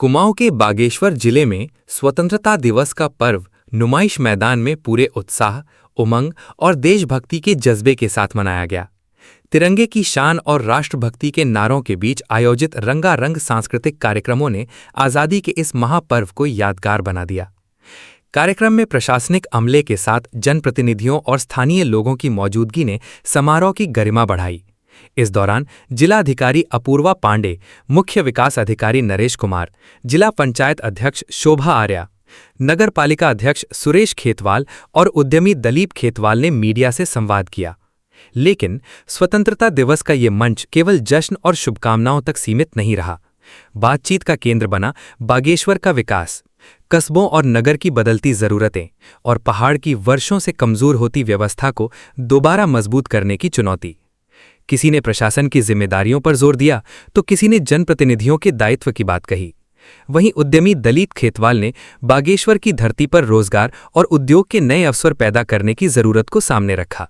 कुमाऊं के बागेश्वर जिले में स्वतंत्रता दिवस का पर्व नुमाइश मैदान में पूरे उत्साह, उमंग और देशभक्ति के जज्बे के साथ मनाया गया। तिरंगे की शान और राष्ट्रभक्ति के नारों के बीच आयोजित रंगारंग सांस्कृतिक कार्यक्रमों ने आज़ादी के इस महापर्व को यादगार बना दिया। कार्यक्रम में प्रशासनिक अमले के साथ जनप्रतिनिधियों और स्थानीय लोगों की मौजूदगी ने समारोह की गरिमा बढ़ाई। इस दौरान जिलाधिकारी अपूर्वा पांडे, मुख्य विकास अधिकारी नरेश कुमार, जिला पंचायत अध्यक्ष शोभा आर्या, नगर पालिका अध्यक्ष सुरेश खेतवाल और उद्यमी दलीप खेतवाल ने मीडिया से संवाद किया। लेकिन स्वतंत्रता दिवस का ये मंच केवल जश्न और शुभकामनाओं तक सीमित नहीं रहा। बातचीत का केंद्र बना बागेश्वर का विकास, कस्बों और नगर की बदलती जरूरतें और पहाड़ की वर्षों से कमजोर होती व्यवस्था को दोबारा मजबूत करने की चुनौती। किसी ने प्रशासन की जिम्मेदारियों पर जोर दिया तो किसी ने जनप्रतिनिधियों के दायित्व की बात कही। वहीं उद्यमी दलीप खेतवाल ने बागेश्वर की धरती पर रोजगार और उद्योग के नए अवसर पैदा करने की जरूरत को सामने रखा।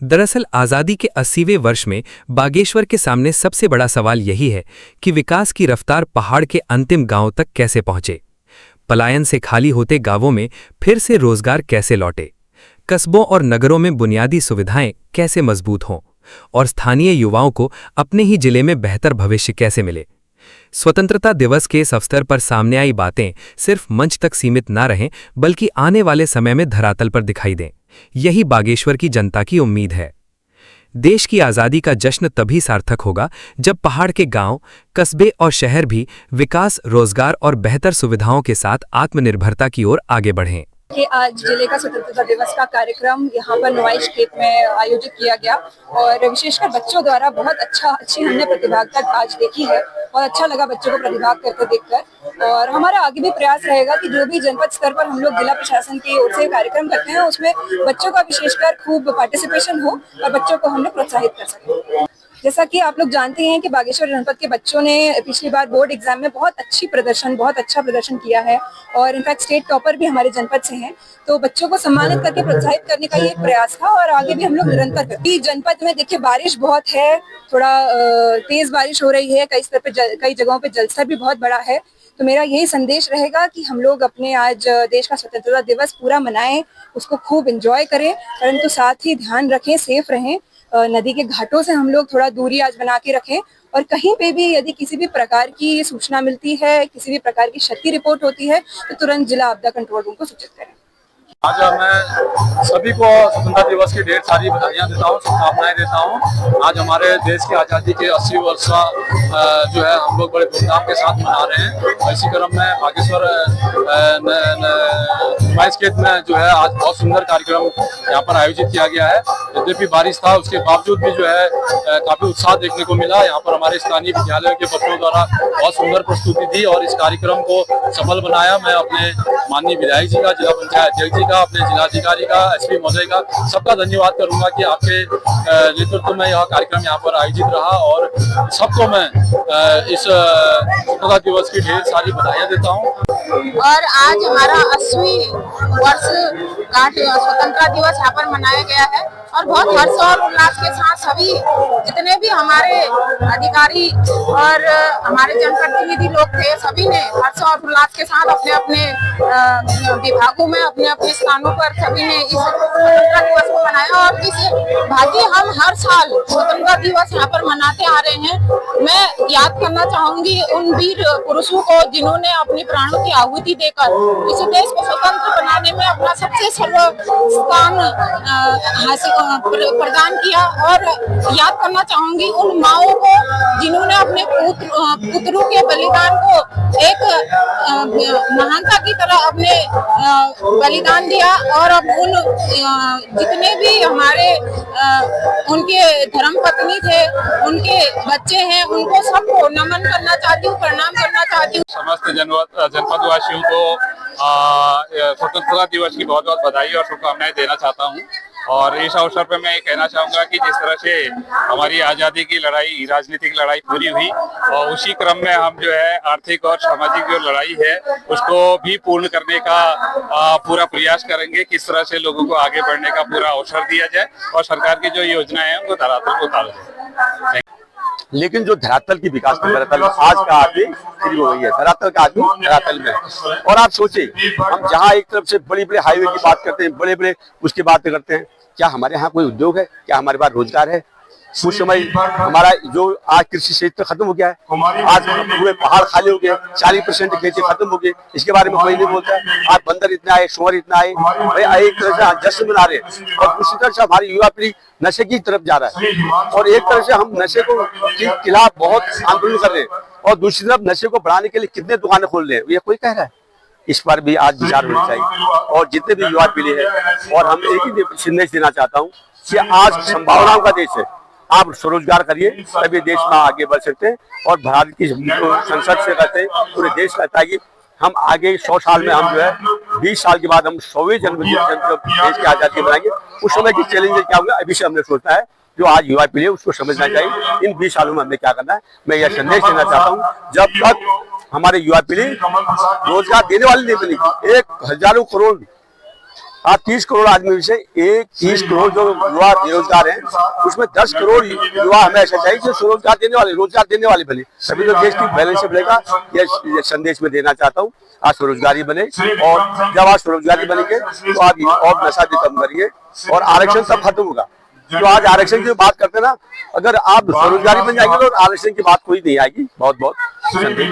दरअसल आज़ादी के 80वें वर्ष में बागेश्वर के सामने सबसे बड़ा सवाल यही है कि विकास की रफ्तार पहाड़ के अंतिम गांवों तक कैसे पहुंचे। पलायन से खाली होते गांवों में फिर से रोजगार कैसे लौटे, कस्बों और नगरों में बुनियादी सुविधाएं कैसे मजबूत हों और स्थानीय युवाओं को अपने ही जिले में बेहतर भविष्य कैसे मिले। स्वतंत्रता दिवस के इस अवसर पर सामने आई बातें सिर्फ मंच तक सीमित ना रहें, बल्कि आने वाले समय में धरातल पर दिखाई दें। यही बागेश्वर की जनता की उम्मीद है। देश की आज़ादी का जश्न तभी सार्थक होगा जब पहाड़ के गांव, कस्बे और शहर भी विकास, रोजगार और बेहतर सुविधाओं के साथ आत्मनिर्भरता की ओर आगे बढ़ें। कि आज जिले का स्वतंत्रता दिवस का कार्यक्रम यहाँ पर नुमाइश खेत में आयोजित किया गया और विशेषकर बच्चों द्वारा बहुत अच्छी हमने प्रतिभागिता आज देखी है और अच्छा लगा बच्चों को प्रतिभाग करते देखकर। और हमारा आगे भी प्रयास रहेगा कि जो भी जनपद स्तर पर हम लोग जिला प्रशासन की ओर से कार्यक्रम करते हैं उसमें बच्चों का विशेषकर खूब पार्टिसिपेशन हो और बच्चों को हम लोग प्रोत्साहित कर सकें। जैसा कि आप लोग जानते हैं कि बागेश्वर जनपद के बच्चों ने पिछली बार बोर्ड एग्जाम में बहुत अच्छा प्रदर्शन किया है और इनफैक्ट स्टेट टॉपर भी हमारे जनपद से हैं। तो बच्चों को सम्मानित करके प्रोत्साहित करने का ये प्रयास था और आगे भी हम लोग निरंतर करते हैं। जनपद में देखिए बारिश बहुत है, थोड़ा तेज बारिश हो रही है, कई जगहों पे जलस्तर भी बहुत बड़ा है। तो मेरा यही संदेश रहेगा कि हम लोग अपने आज देश का स्वतंत्रता दिवस पूरा मनाएं, उसको खूब एंजॉय करें, परंतु साथ ही ध्यान रखें, सेफ रहें। नदी के घाटों से हम लोग थोड़ा दूरी आज बना के रखें और कहीं पे भी यदि किसी भी प्रकार की सूचना मिलती है, किसी भी प्रकार की क्षति रिपोर्ट होती है तो तुरंत जिला आपदा कंट्रोल रूम को सूचित करें। आज मैं सभी को स्वतंत्रता दिवस की ढेर सारी बधाइयाँ देता हूँ, शुभकामनाएं देता हूँ। आज हमारे देश की आज़ादी के 80 वर्ष जो है हम लोग बड़े धूमधाम के साथ मना रहे हैं। इसी क्रम में बागेश्वर नुमाइश खेत में जो है आज बहुत सुंदर कार्यक्रम यहाँ पर आयोजित किया गया है। यद्यपि बारिश था उसके बावजूद भी जो है काफी उत्साह देखने को मिला। यहाँ पर हमारे स्थानीय विद्यालयों के बच्चों द्वारा बहुत सुंदर प्रस्तुति दी और इस कार्यक्रम को सफल बनाया। मैं अपने माननीय विधायक जी का, जिला पंचायत अध्यक्ष जी का, अपने जिलाधिकारी का, एसपी महोदय का, सबका धन्यवाद करूंगा कि आपके नेतृत्व में यह कार्यक्रम यहाँ पर आयोजित रहा और सबको मैं इस स्वतंत्रता दिवस की ढेर सारी बधाइयाँ देता हूँ। और आज हमारा 80वीं वर्ष का स्वतंत्रता दिवस यहाँ पर मनाया गया है और बहुत हर्ष और उल्लास के साथ सभी जितने भी हमारे अधिकारी और हमारे जनप्रतिनिधि लोग थे, सभी ने हर्ष और उल्लास के साथ अपने अपने विभागों में, अपने अपने स्थानों पर सभी ने इस स्वतंत्रता दिवस को मनाया और इस भांति हम हर साल स्वतंत्रता दिवस यहाँ पर मनाते आ रहे हैं। मैं याद करना चाहूंगी उन वीर पुरुषों को जिन्होंने अपने प्राणों की आहुति देकर इस देश को स्वतंत्र बनाने में अपना सबसे सर्वोत्तम हासिल प्रदान किया। और याद करना चाहूंगी उन माओं को जिन्होंने अपने पुत्रों के बलिदान को एक महानता की तरह अपने बलिदान दिया और अब उन जितने भी हमारे उनके धर्मपत्नी थे, उनके बच्चे हैं, उनको सबको नमन करना चाहती हूँ, प्रणाम करना चाहती हूँ। समस्त जनपदवासियों को स्वतंत्रता दिवस की बहुत बहुत बधाई और शुभकामनाएं देना चाहता हूँ। और इस अवसर पर मैं ये कहना चाहूँगा कि जिस तरह से हमारी आज़ादी की लड़ाई, राजनीतिक लड़ाई पूरी हुई और उसी क्रम में हम जो है आर्थिक और सामाजिक जो लड़ाई है उसको भी पूर्ण करने का पूरा प्रयास करेंगे। किस तरह से लोगों को आगे बढ़ने का पूरा अवसर दिया जाए और सरकार की जो योजनाएं हैं उनको धरातल पर उतारा जाए। लेकिन जो धरातल की विकास की धरातल आज का आदमी फ्री हो गई है, धरातल का आदमी धरातल में है। और आप सोचिए, हम जहाँ एक तरफ से बड़ी बड़े हाईवे की बात करते हैं, बड़े बड़े उसकी बात करते हैं, क्या हमारे यहाँ कोई उद्योग है? क्या हमारे पास रोजगार है? कुछ समय हमारा जो आज कृषि क्षेत्र खत्म हो गया है, आज पूरे पहाड़ खाली हो गए, 40% खेती खत्म हो गई, इसके बारे में कोई नहीं बोलता है। आज बंदर इतना आए, शोर इतना आए, भाई एक तरह से जश्न मना रहे हैं और दूसरी तरफ से हमारी युवा पीढ़ी नशे की तरफ जा रहा है और एक तरह से हम नशे को के खिलाफ बहुत आंदोलन कर रहे हैं और दूसरी तरफ नशे को बढ़ाने के लिए कितने दुकानें खोल रहे हैं, ये कोई कह रहा है? इस पर भी आज विचार होना चाहिए और जितने भी युवा पीढ़ी है, और हम एक ही संदेश देना चाहता हूँ कि आज संभावनाओं का देश है, आप स्वरोजगार करिए तभी देश में आगे बढ़ सकते हैं। और भारत की संसद से कहते हैं पूरे देश कहता है कि हम आगे 100 साल में हम जो है 20 साल के बाद हम 100वीं जन्मदिन देश की आजादी बनाएंगे, उस समय की चैलेंजेस क्या होंगे अभी से हमने सोचना है। जो आज युवा पीढ़ी है उसको समझना चाहिए इन 20 सालों में हमने क्या करना है। मैं यह संदेश देना चाहता हूँ, जब तक हमारे युवा पीढ़ी रोजगार देने वाली नहीं बनेगी, 1,000 करोड़ आज 30 करोड़ आदमी से 30 करोड़ जो युवा बेरोजगार हैं, उसमें 10 करोड़ युवा हमें ऐसा चाहिए जो स्वरोजगार देने वाले, रोजगार देने वाले बने, तभी तो देश की बैलेंस बनेगा। यह संदेश में देना चाहता हूँ, आज स्वरोजगारी बने और जब आज स्वरोजगारी बनेंगे तो आप और नशा भी कम करिए और आरक्षण सब खत्म होगा। जो आज आरक्षण की बात करते हैं ना, अगर आप स्वरोजगारी बन जाएंगे तो आरक्षण की बात कोई नहीं आएगी। बहुत बहुत संदेश।